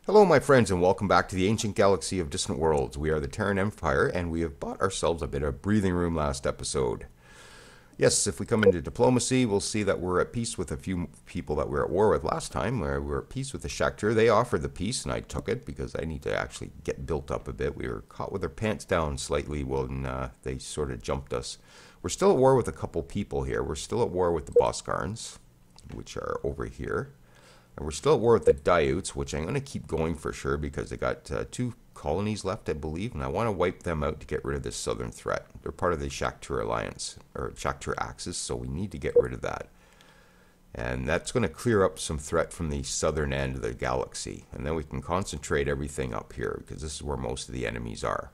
Hello, my friends, and welcome back to the ancient galaxy of distant worlds. We are the Terran Empire, and we have bought ourselves a bit of breathing room last episode. Yes, if we come into diplomacy, we'll see that we're at peace with a few people that we were at war with last time. We were at peace with the Shakhtar. They offered the peace, and I took it because I need to actually get built up a bit. We were caught with our pants down slightly when they sort of jumped us. We're still at war with a couple people here. We're still at war with the Boskarns, which are over here. And we're still at war with the Dayuts, which I'm going to keep going for sure because they got two colonies left, I believe, and I want to wipe them out to get rid of this southern threat. They're part of the Shakhtar Alliance, or Shakhtar Axis, so we need to get rid of that. And that's going to clear up some threat from the southern end of the galaxy. And then we can concentrate everything up here because this is where most of the enemies are.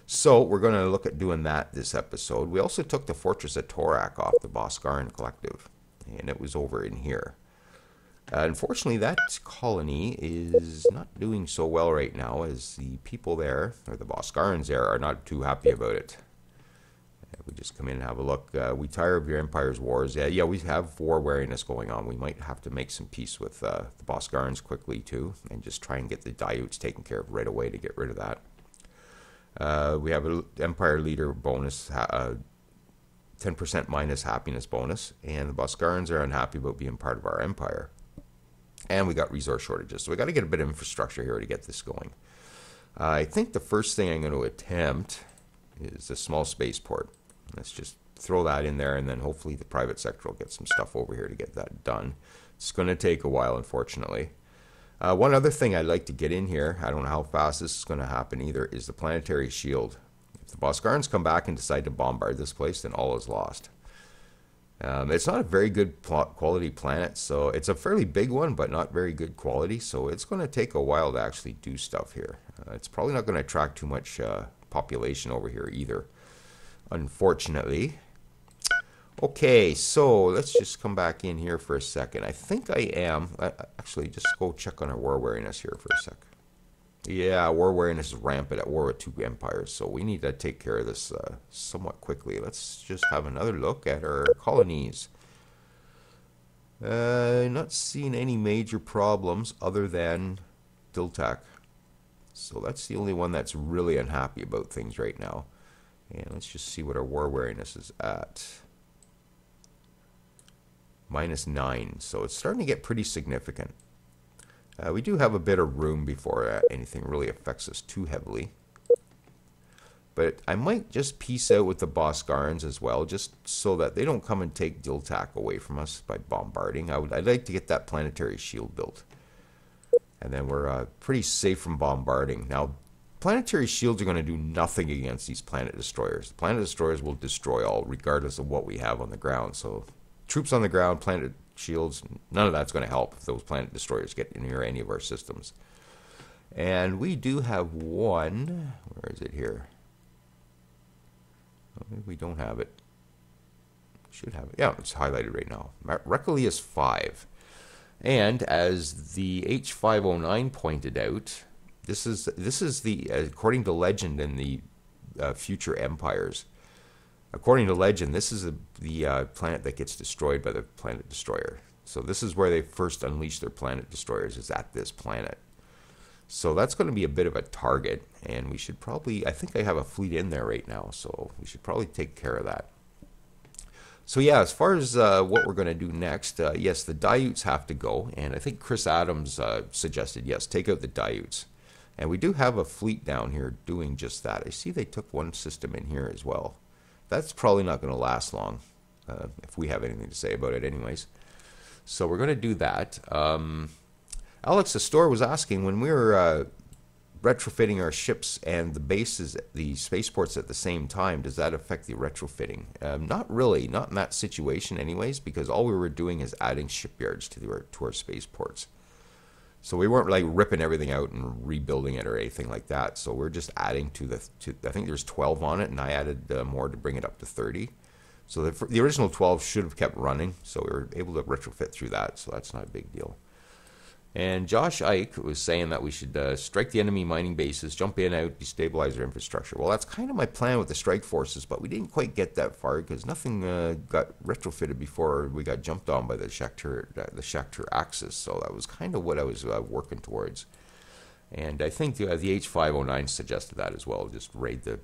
So we're going to look at doing that this episode. We also took the Fortress of Torak off the Boscaran Collective, and it was over in here. Unfortunately, that colony is not doing so well right now, as the people there, or the Boskarans there, are not too happy about it. We just come in and have a look. We tire of your empire's wars. Yeah, we have war wariness going on. We might have to make some peace with the Boskarans quickly, too, and just try and get the Dayuts taken care of right away to get rid of that. We have an empire leader bonus, 10% minus happiness bonus, and the Boskarans are unhappy about being part of our empire. And we got resource shortages, so we got to get a bit of infrastructure here to get this going. I think the first thing I'm going to attempt is a small spaceport. Let's just throw that in there, and then hopefully the private sector will get some stuff over here to get that done. It's going to take a while, unfortunately. One other thing I'd like to get in here, I don't know how fast this is going to happen either, is the planetary shield. If the Boskarans come back and decide to bombard this place, then all is lost. It's not a very good quality planet, so it's a fairly big one, but not very good quality, so it's going to take a while to actually do stuff here. It's probably not going to attract too much population over here either, unfortunately. Okay, so let's just come back in here for a second. I think I am. Actually, just go check on our war wariness here for a sec. Yeah, war wariness is rampant at war with two empires, so we need to take care of this somewhat quickly. Let's just have another look at our colonies. Not seeing any major problems other than Diltak. So that's the only one that's really unhappy about things right now. And let's just see what our war wariness is at. -9, so it's starting to get pretty significant. We do have a bit of room before anything really affects us too heavily. But I might just peace out with the Boskarans as well, just so that they don't come and take Diltak away from us by bombarding. I'd like to get that planetary shield built. And then we're pretty safe from bombarding. Now, planetary shields are going to do nothing against these planet destroyers. The planet destroyers will destroy all, regardless of what we have on the ground. So, troops on the ground, planet shields, none of that's going to help if those planet destroyers get near any of our systems. And we do have one. Where is it here? Oh, maybe we don't have it. Should have it. Yeah, it's highlighted right now. Recalius 5. And as the H509 pointed out, this is the according to legend in the future empires. According to legend, this is the planet that gets destroyed by the planet destroyer. So this is where they first unleash their planet destroyers, is at this planet. So that's going to be a bit of a target, and we should probably, I think I have a fleet in there right now, so we should probably take care of that. So yeah, as far as what we're going to do next, yes, the Dayuts have to go, and I think Chris Adams suggested, yes, take out the Dayuts. And we do have a fleet down here doing just that. I see they took one system in here as well. That's probably not going to last long, if we have anything to say about it anyways. So we're going to do that. Alex Astor was asking, when we were retrofitting our ships and the bases, the spaceports at the same time, does that affect the retrofitting? Not really, not in that situation anyways, because all we were doing is adding shipyards to our spaceports. So we weren't like ripping everything out and rebuilding it or anything like that. So we're just adding to I think there's 12 on it, and I added more to bring it up to 30. So the original 12 should have kept running, so we were able to retrofit through that, so that's not a big deal. And Josh Ike was saying that we should strike the enemy mining bases, jump in, out, destabilize their infrastructure. Well, that's kind of my plan with the strike forces, but we didn't quite get that far because nothing got retrofitted before we got jumped on by the Shakhtar Axis. So that was kind of what I was working towards. And I think the H509 suggested that as well, just raid the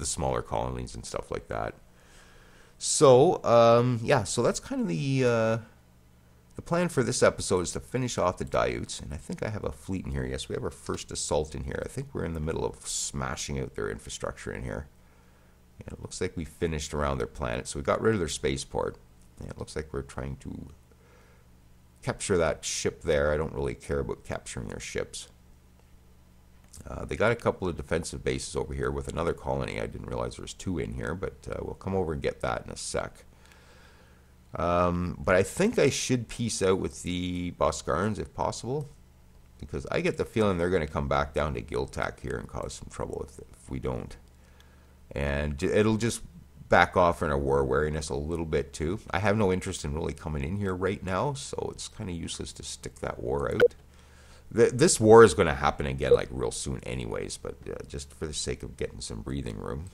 smaller colonies and stuff like that. So, yeah, so that's kind of the plan for this episode is to finish off the Daiuts, and I think I have a fleet in here. Yes, we have our first assault in here. I think we're in the middle of smashing out their infrastructure in here. And it looks like we finished around their planet, so we got rid of their spaceport. And it looks like we're trying to capture that ship there. I don't really care about capturing their ships. They got a couple of defensive bases over here with another colony. I didn't realize there was two in here, but we'll come over and get that in a sec. But I think I should peace out with the Boscarans if possible, because I get the feeling they're going to come back down to Giltac here and cause some trouble if we don't. And it'll just back off in our war wariness a little bit too. I have no interest in really coming in here right now, so it's kind of useless to stick that war out. This war is going to happen again like real soon anyways, but just for the sake of getting some breathing room,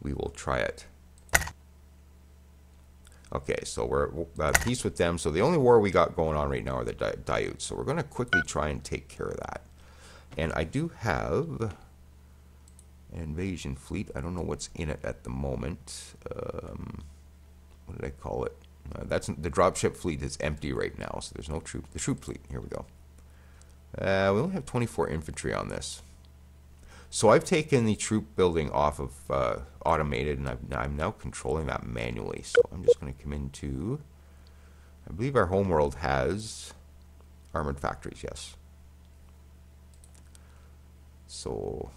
we will try it. Okay, so we're at peace with them. So the only war we got going on right now are the Daiuts. So we're going to quickly try and take care of that. And I do have an invasion fleet. I don't know what's in it at the moment. What did I call it? That's the dropship fleet is empty right now, so there's no troop. The troop fleet. Here we go. We only have 24 infantry on this. So I've taken the troop building off of automated, and I'm now controlling that manually. So I'm just going to come into, I believe our homeworld has armored factories, yes. So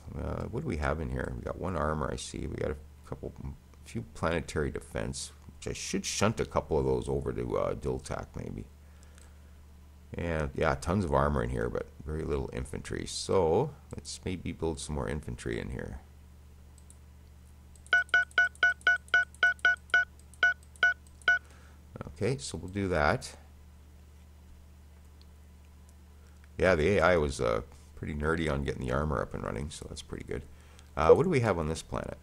what do we have in here? We got one armor, I see. We got a few planetary defense, which I should shunt a couple of those over to Diltac maybe. And yeah, tons of armor in here, but very little infantry. So let's maybe build some more infantry in here. Okay, so we'll do that. Yeah, the AI was pretty nerdy on getting the armor up and running, so that's pretty good. What do we have on this planet?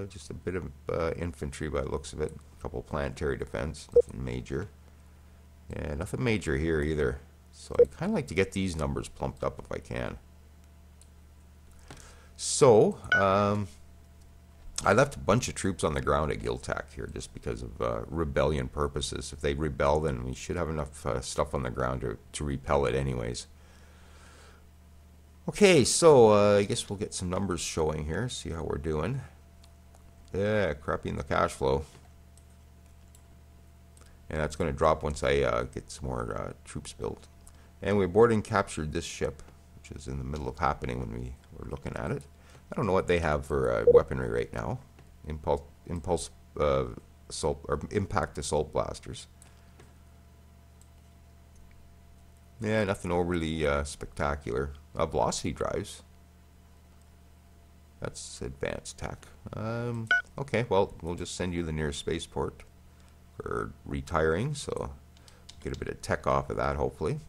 Just a bit of infantry by the looks of it. A couple planetary defense, nothing major. Yeah, nothing major here either. So I kind of like to get these numbers plumped up if I can. So, I left a bunch of troops on the ground at Giltac here just because of rebellion purposes. If they rebel, then we should have enough stuff on the ground to repel it anyways. Okay, so I guess we'll get some numbers showing here, see how we're doing. Yeah, crappy in the cash flow. And that's going to drop once I get some more troops built. And we boarded and captured this ship, which is in the middle of happening when we were looking at it. I don't know what they have for weaponry right now. Impulse assault or impact assault blasters. Yeah, nothing overly spectacular. Velocity drives. That's advanced tech. Okay, well, we'll just send you the nearest spaceport for retiring, so get a bit of tech off of that, hopefully.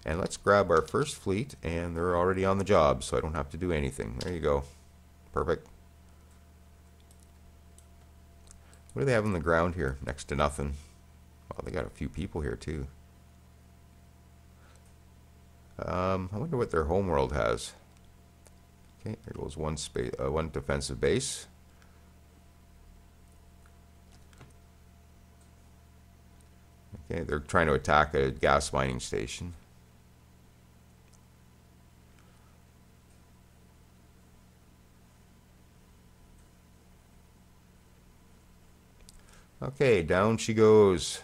And let's grab our first fleet, and they're already on the job, so I don't have to do anything. There you go. Perfect. What do they have on the ground here? Next to nothing. Well, they got a few people here, too. I wonder what their homeworld has. Okay, there goes one defensive base. Okay, they're trying to attack a gas mining station. Okay, down she goes.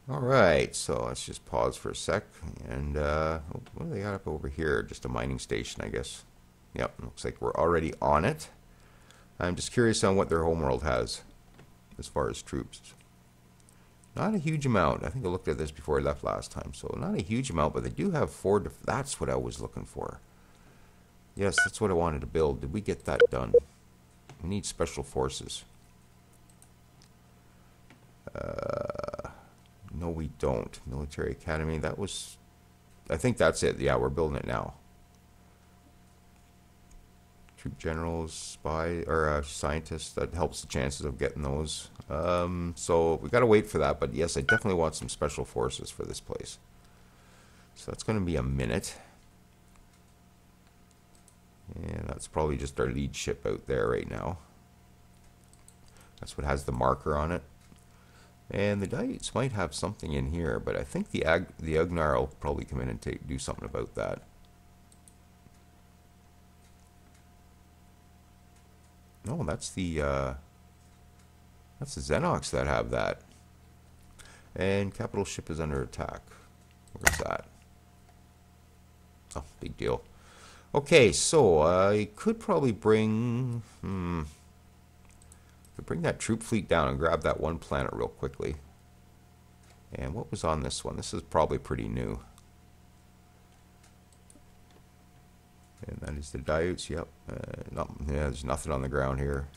Alright, so let's just pause for a sec. And what do they got up over here? Just a mining station, I guess. Yep, looks like we're already on it. I'm just curious on what their homeworld has as far as troops. Not a huge amount. I think I looked at this before I left last time. So not a huge amount, but they do have 4. That's what I was looking for. Yes, that's what I wanted to build. Did we get that done? We need special forces. No, we don't. Military Academy. That was... I think that's it. Yeah, we're building it now. Troop generals, spy, or scientists. That helps the chances of getting those. So we got to wait for that. But yes, I definitely want some special forces for this place. So that's going to be a minute. And that's probably just our lead ship out there right now. That's what has the marker on it. And the Diutes might have something in here, but I think the Ugnar will probably come in and do something about that. No, that's the Xenox that have that. And capital ship is under attack. Where's that? Oh, big deal. Okay, so I could probably bring bring that troop fleet down and grab that one planet real quickly. And what was on this one? This is probably pretty new. And that is the Diutes. Yep. Yeah, there's nothing on the ground here.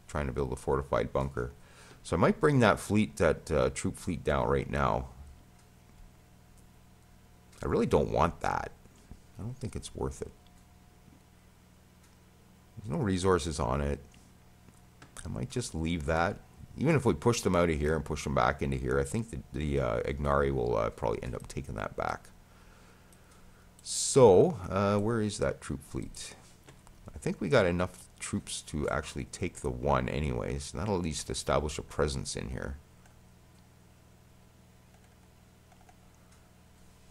Trying to build a fortified bunker. So I might bring that fleet, that troop fleet down right now. I really don't want that. I don't think it's worth it. There's no resources on it. I might just leave that. Even if we push them out of here and push them back into here, I think the Ignari will probably end up taking that back. So, where is that troop fleet? I think we got enough troops to actually take the one anyways. That'll at least establish a presence in here.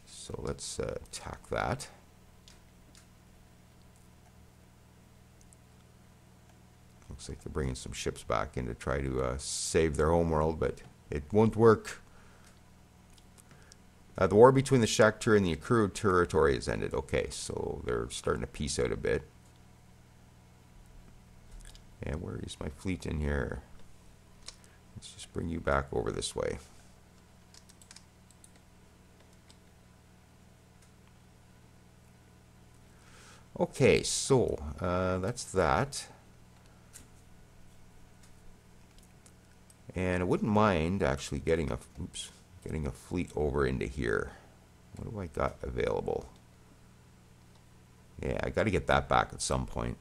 So let's attack that. Looks like they're bringing some ships back in to try to save their homeworld, but it won't work. The war between the Shakhtar and the Akuru territory has ended. Okay, so they're starting to peace out a bit. And where is my fleet in here? Let's just bring you back over this way. Okay, so that's that. And I wouldn't mind actually getting a fleet over into here. What do I got available? Yeah, I got to get that back at some point.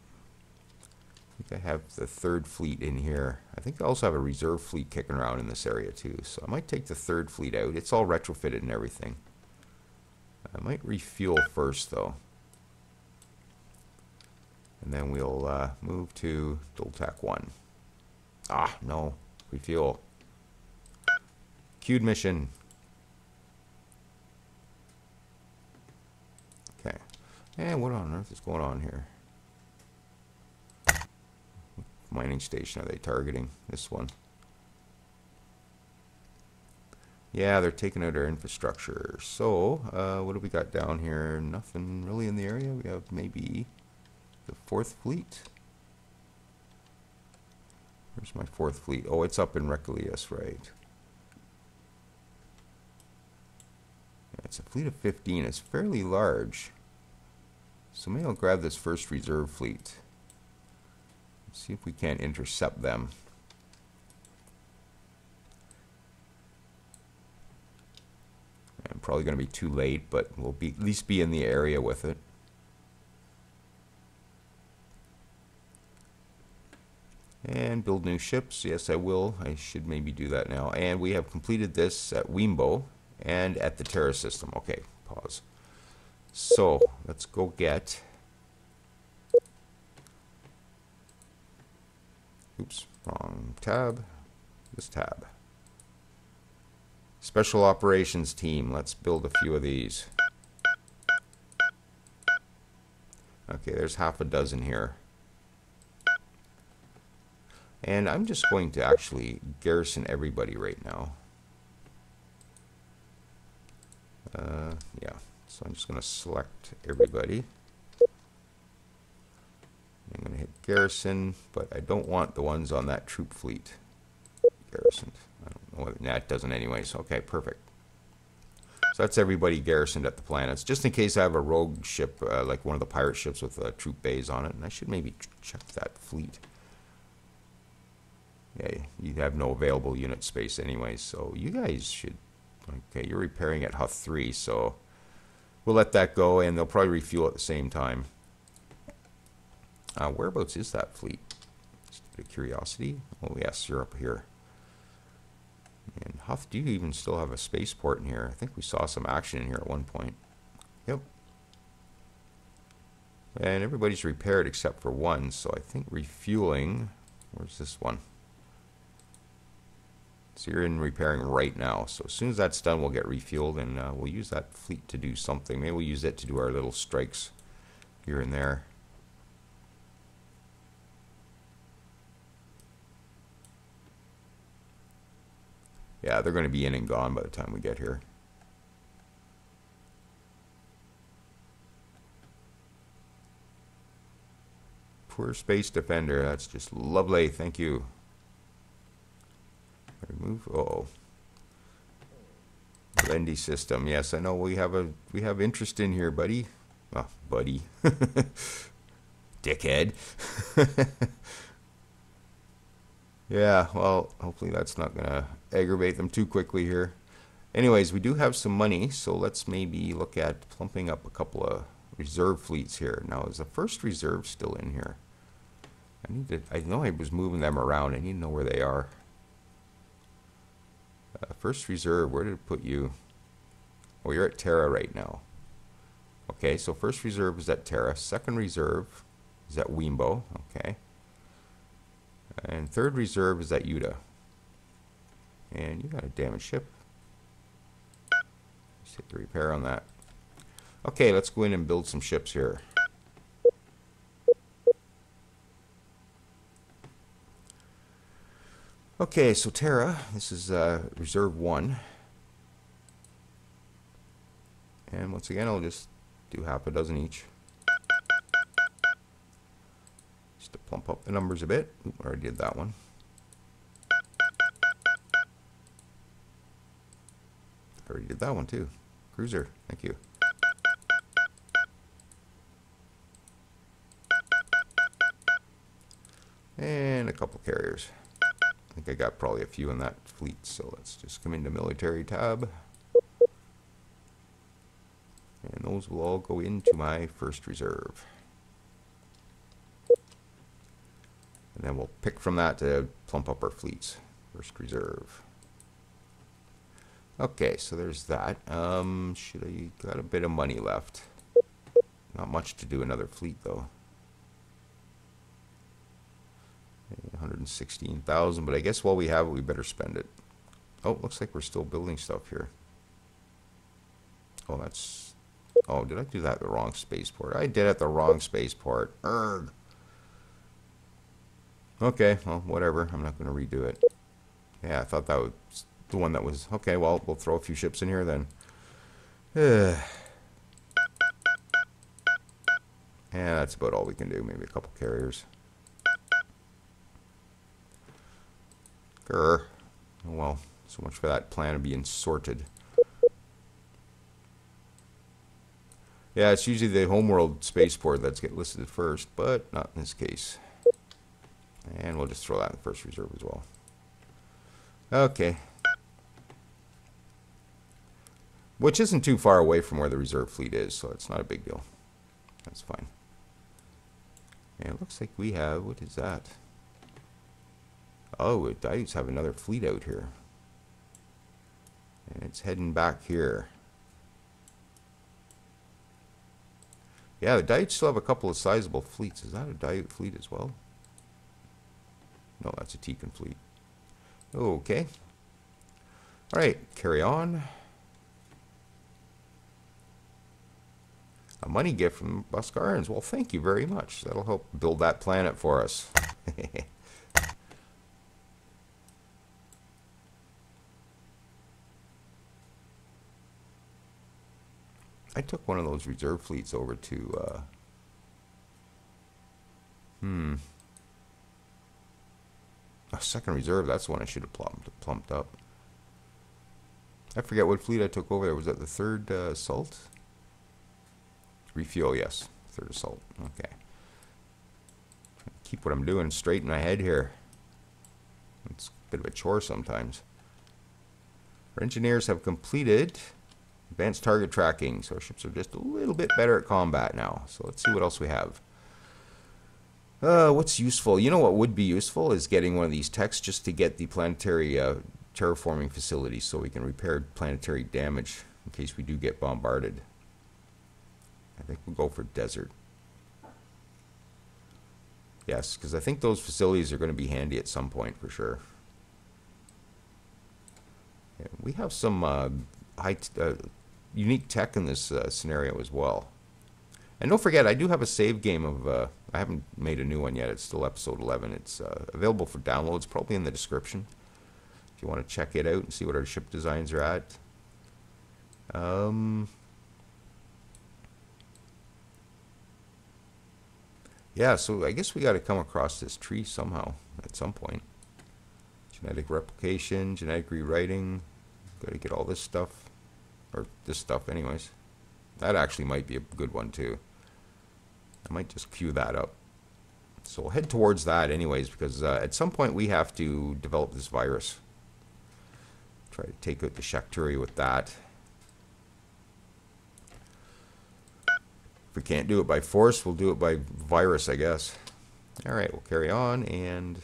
I think I have the third fleet in here. I think I also have a reserve fleet kicking around in this area too. So I might take the third fleet out. It's all retrofitted and everything. I might refuel first though. And then we'll move to Doltak 1. Ah, no. Refuel. Queued mission. Okay. And what on earth is going on here? Mining station are they targeting? This one. Yeah, they're taking out our infrastructure. So, what do we got down here? Nothing really in the area. We have maybe the 4th fleet. Where's my 4th fleet? Oh, it's up in Requilius, right. Yeah, it's a fleet of 15. It's fairly large. So maybe I'll grab this first reserve fleet. See if we can't intercept them. I'm probably going to be too late, but we'll at least be in the area with it. And build new ships. Yes, I will. I should maybe do that now. And we have completed this at Wimbo and at the Terra system. Okay, pause. So, let's go get... Oops, wrong tab. This tab. Special Operations Team. Let's build a few of these. Okay, there's half a dozen here. And I'm just going to actually garrison everybody right now. Yeah, so I'm just going to select everybody. I'm going to hit garrison, but I don't want the ones on that troop fleet garrisoned. I don't know whether, nah, it doesn't anyway, so okay, perfect. So that's everybody garrisoned at the planets, just in case I have a rogue ship, like one of the pirate ships with troop bays on it, and I should maybe check that fleet. Yeah, you have no available unit space anyway, so you guys should... Okay, you're repairing at Huth 3, so we'll let that go, and they'll probably refuel at the same time. Whereabouts is that fleet? Just out of curiosity. Oh yes, you're up here. And Huff, do you even still have a spaceport in here? I think we saw some action in here at one point. Yep. And everybody's repaired except for one, so I think refueling... Where's this one? So you're in repairing right now. So as soon as that's done, we'll get refueled, and we'll use that fleet to do something. Maybe we'll use it to do our little strikes here and there. Yeah, they're going to be in and gone by the time we get here. Poor Space Defender. That's just lovely. Thank you. Remove. Uh-oh. Blendy system. Yes, I know we have interest in here, buddy. Oh, buddy. Dickhead. Yeah, well, hopefully that's not going to aggravate them too quickly here. Anyways, we do have some money, so let's maybe look at plumping up a couple of reserve fleets here. Now, is the first reserve still in here? I know I was moving them around. I need to know where they are. First reserve, where did it put you? Oh, you're at Terra right now. Okay, so first reserve is at Terra. Second reserve is at Wimbo. Okay. And third reserve is at Yuta. And you got a damaged ship. Just hit the repair on that. Okay, let's go in and build some ships here. Okay, so Terra, this is reserve 1. And once again, I'll just do half a dozen each. Just to plump up the numbers a bit. Oop, I already did that one. I already did that one too. Cruiser, thank you. And a couple carriers. I think I got probably a few in that fleet, so let's just come into military tab. And those will all go into my first reserve. And then we'll pick from that to plump up our fleets. First reserve. Okay, so there's that. Should I got a bit of money left? Not much to do another fleet though. 116,000, but I guess while we have it, we better spend it. Oh, looks like we're still building stuff here. Oh, that's... Oh, did I do that at the wrong spaceport? I did at the wrong spaceport. Urgh. Okay, well, whatever. I'm not going to redo it. Yeah, I thought that was the one that was... Okay, well, we'll throw a few ships in here then. Yeah, that's about all we can do. Maybe a couple carriers. Grr. Oh, well, so much for that plan of being sorted. Yeah, it's usually the homeworld spaceport that's get listed first, but not in this case. And we'll just throw that in the first reserve as well. Okay. Which isn't too far away from where the reserve fleet is, so it's not a big deal. That's fine. And it looks like we have... What is that? Oh, I have another fleet out here. And it's heading back here. Yeah, the Diets still have a couple of sizable fleets. Is that a Diet fleet as well? No, that's a Tekan fleet. Okay. Alright, carry on. A money gift from Buscarans. Well, thank you very much. That'll help build that planet for us. I took one of those reserve fleets over to, a second reserve. That's the one I should have plumped up. I forget what fleet I took over there. Was that the third assault? Refuel, yes. Third assault. Okay. Keep what I'm doing straight in my head here. It's a bit of a chore sometimes. Our engineers have completed advanced target tracking, so our ships are just a little bit better at combat now. So let's see what else we have. What's useful? You know what would be useful is getting one of these techs just to get the planetary terraforming facility so we can repair planetary damage in case we do get bombarded. I think we'll go for desert. Yes, because I think those facilities are going to be handy at some point for sure. Yeah, we have some unique tech in this scenario as well. And don't forget, I do have a save game of, I haven't made a new one yet, it's still episode 11. It's available for download, it's probably in the description. If you want to check it out and see what our ship designs are at. Yeah, so I guess we got to come across this tree somehow at some point. Genetic replication, genetic rewriting. Got to get all this stuff, or this stuff anyways. That actually might be a good one too. I might just queue that up. So we'll head towards that anyways, because at some point we have to develop this virus. Try to take out the Shakturi with that. If we can't do it by force, we'll do it by virus, I guess. Alright, we'll carry on and...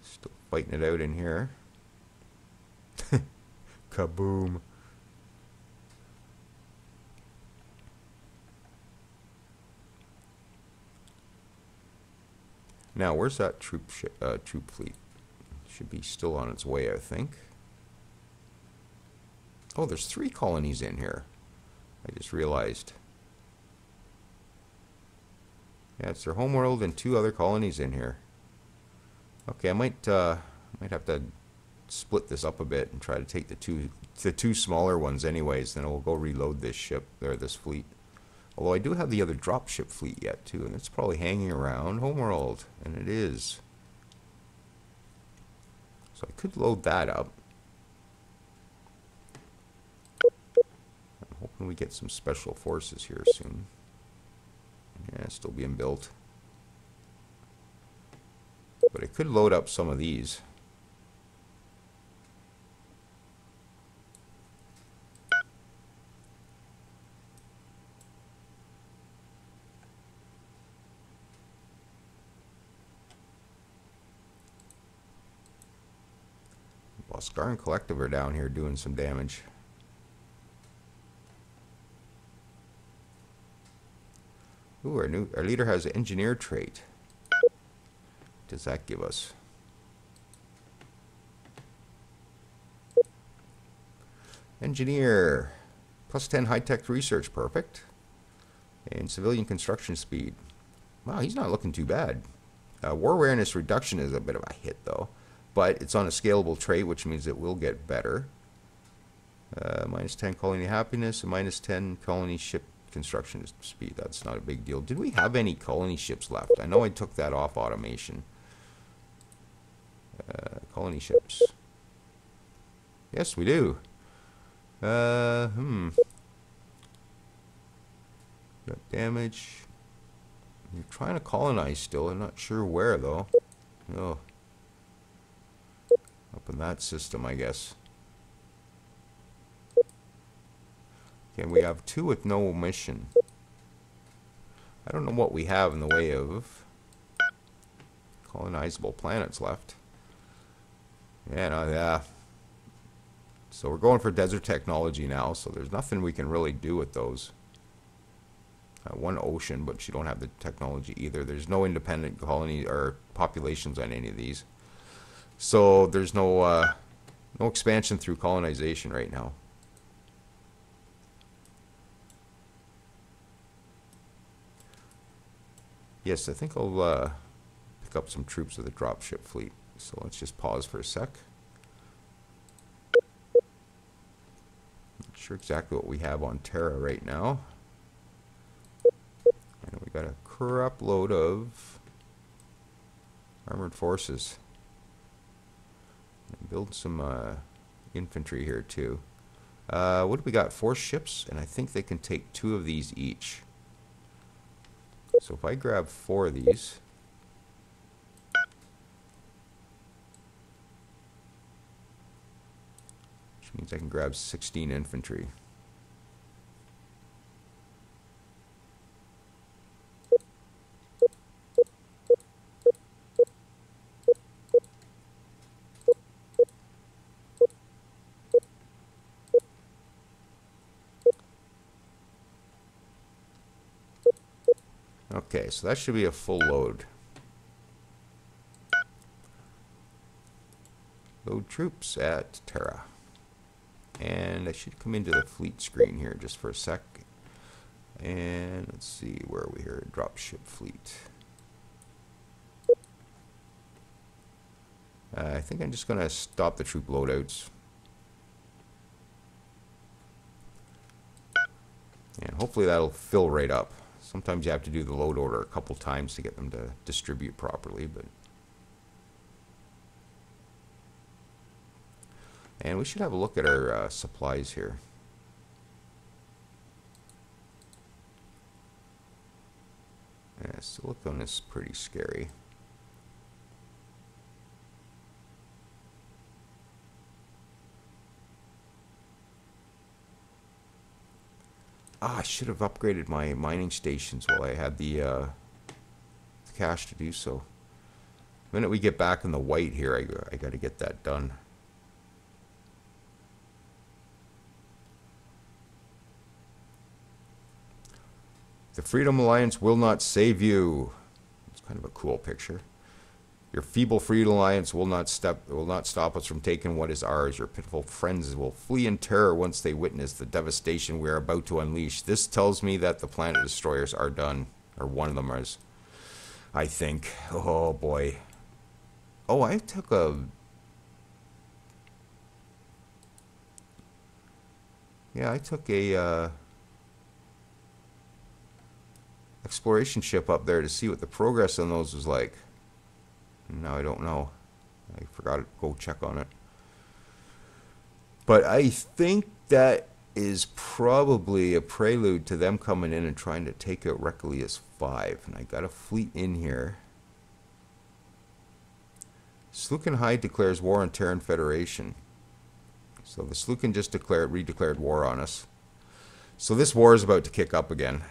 Still fighting it out in here. Kaboom. Now, where's that troop fleet? Should be still on its way, I think. Oh, there's 3 colonies in here. I just realized. Yeah, it's their homeworld and 2 other colonies in here. Okay, I might have to split this up a bit and try to take the two smaller ones anyways. Then we'll go reload this ship or this fleet. Although I do have the other dropship fleet yet too, and it's probably hanging around homeworld, and it is. So I could load that up. I'm hoping we get some special forces here soon. Yeah, it's still being built. But I could load up some of these. Scar and Collective are down here doing some damage. Ooh, our leader has an engineer trait. What does that give us? Engineer. Plus 10 high-tech research, perfect. And civilian construction speed. Wow, he's not looking too bad. War awareness reduction is a bit of a hit, though. But it's on a scalable trait, which means it will get better. Minus 10 colony happiness and minus 10 colony ship construction speed. That's not a big deal. Did we have any colony ships left? I know I took that off automation. Colony ships. Yes, we do. Got damage. You're trying to colonize still. I'm not sure where, though. Oh. Up in that system, I guess. Okay, we have 2 with no mission. I don't know what we have in the way of colonizable planets left. Yeah, no, yeah. So we're going for desert technology now, so there's nothing we can really do with those. 1 ocean, but you don't have the technology either. There's no independent colony or populations on any of these. So there's no expansion through colonization right now. Yes, I think I'll pick up some troops of the dropship fleet. So let's just pause for a sec. Not sure exactly what we have on Terra right now. And we got a crap load of armored forces. Build some infantry here too. What do we got? 4 ships, and I think they can take 2 of these each. So if I grab 4 of these, which means I can grab 16 infantry. Okay, so that should be a full load. Load troops at Terra. And I should come into the fleet screen here just for a sec. And let's see, where are we here? Dropship fleet. I think I'm just going to stop the troop loadouts. And hopefully that'll fill right up. Sometimes you have to do the load order a couple times to get them to distribute properly, but... And we should have a look at our supplies here. Yeah, silicone is pretty scary. Ah, I should have upgraded my mining stations while I had the cash to do so. The minute we get back in the white here, I got to get that done. The Freedom Alliance will not save you. It's kind of a cool picture. Your feeble Freedom Alliance will not stop us from taking what is ours. Your pitiful friends will flee in terror once they witness the devastation we are about to unleash. This tells me that the planet destroyers are done, or one of them is. I think. Oh boy. Oh, I took a... Yeah, I took a exploration ship up there to see what the progress on those was like. Now I don't know. I forgot to go check on it. But I think that is probably a prelude to them coming in and trying to take out Reclius 5. And I got a fleet in here. Slukenhyde declares war on Terran Federation. So the Sluken just redeclared war on us. So this war is about to kick up again.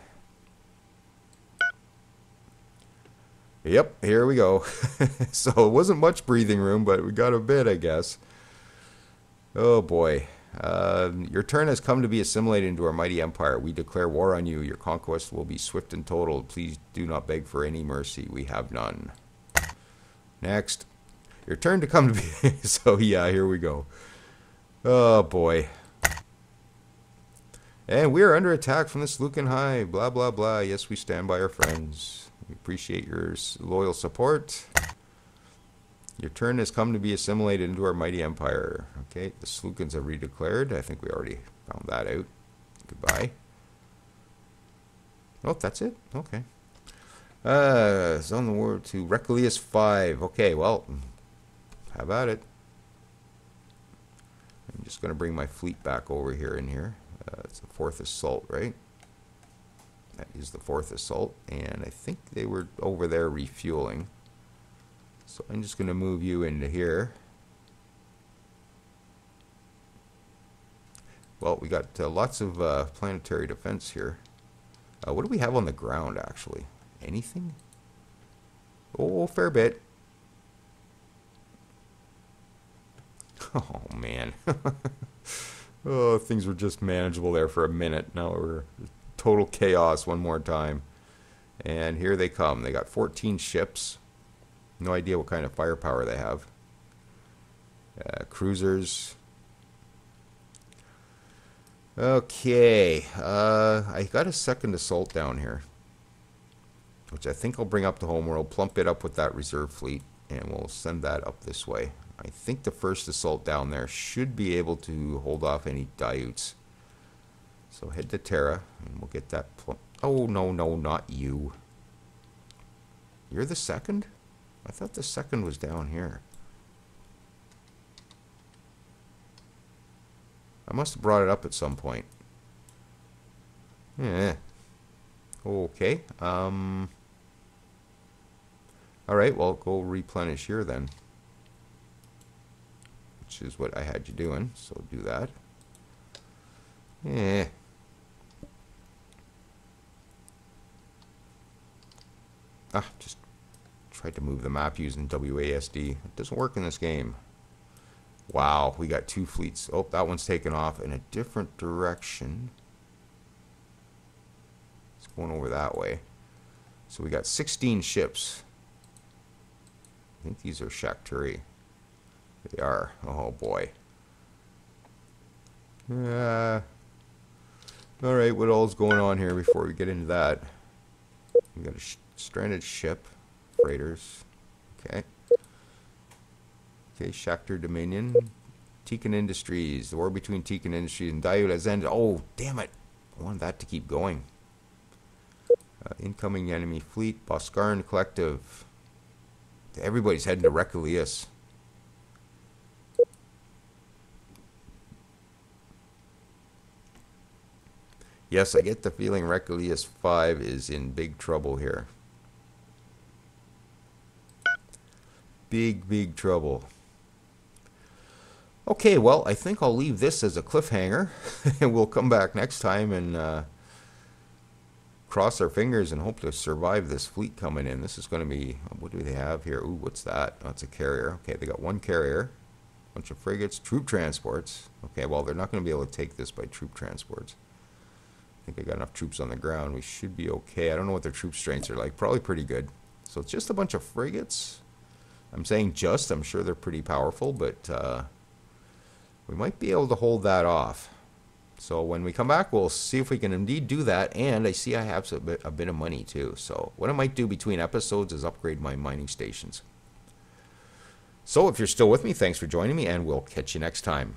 Yep, here we go. So it wasn't much breathing room, but we got a bit, I guess. Oh boy. Your turn has come to be assimilated into our mighty empire. We declare war on you. Your conquest will be swift and total. Please do not beg for any mercy. We have none. Next. Your turn to come to be... So yeah, here we go. Oh boy. And we are under attack from the Slukenhyde. Blah, blah, blah. Yes, we stand by our friends. We appreciate your loyal support. Your turn has come to be assimilated into our mighty empire. Okay, the Slukens are redeclared. I think we already found that out. Goodbye. Oh, that's it? Okay. Zone the war to Reclius 5. Okay, well, have at it. I'm just going to bring my fleet back over here in here. It's the 4th assault, right? That is the 4th assault, and I think they were over there refueling. So I'm just going to move you into here. Well, we got lots of planetary defense here. What do we have on the ground, actually? Anything? Oh, fair bit. Oh, man. Oh, things were just manageable there for a minute. Now we're total chaos one more time. And here they come. They got 14 ships. No idea what kind of firepower they have. Cruisers. Okay. I got a second assault down here, which I think I'll bring up to homeworld, plump it up with that reserve fleet, and we'll send that up this way. I think the first assault down there should be able to hold off any Diutes. So head to Terra, and we'll get that oh, no, no, not you. You're the second? I thought the second was down here. I must have brought it up at some point. Yeah. Okay. Alright, well, go replenish here then. Which is what I had you doing, so do that. Yeah. Just tried to move the map using WASD. It doesn't work in this game. Wow, we got 2 fleets. Oh, that one's taken off in a different direction. It's going over that way. So we got 16 ships. I think these are Shakturi. They are. Oh boy. Alright, what all's going on here before we get into that? We got a stranded ship. Freighters. Okay. Okay, Shaktar Dominion. Tikan Industries. The war between Tikan Industries and Daiyu has ended. Oh, damn it. I wanted that to keep going. Incoming enemy fleet. Boscaran Collective. Everybody's heading to Recalius. Yes, I get the feeling Recalius 5 is in big trouble here. Big, big trouble. Okay, well, I think I'll leave this as a cliffhanger. And we'll come back next time and cross our fingers and hope to survive this fleet coming in. This is going to be... What do they have here? Ooh, what's that? Oh, it's a carrier. Okay, they got one carrier. Bunch of frigates. Troop transports. Okay, well, they're not going to be able to take this by troop transports. I think they got enough troops on the ground. We should be okay. I don't know what their troop strengths are like. Probably pretty good. So it's just a bunch of frigates. I'm saying just. I'm sure they're pretty powerful, but we might be able to hold that off. So when we come back, we'll see if we can indeed do that. And I see I have a bit of money too. So what I might do between episodes is upgrade my mining stations. So if you're still with me, thanks for joining me, and we'll catch you next time.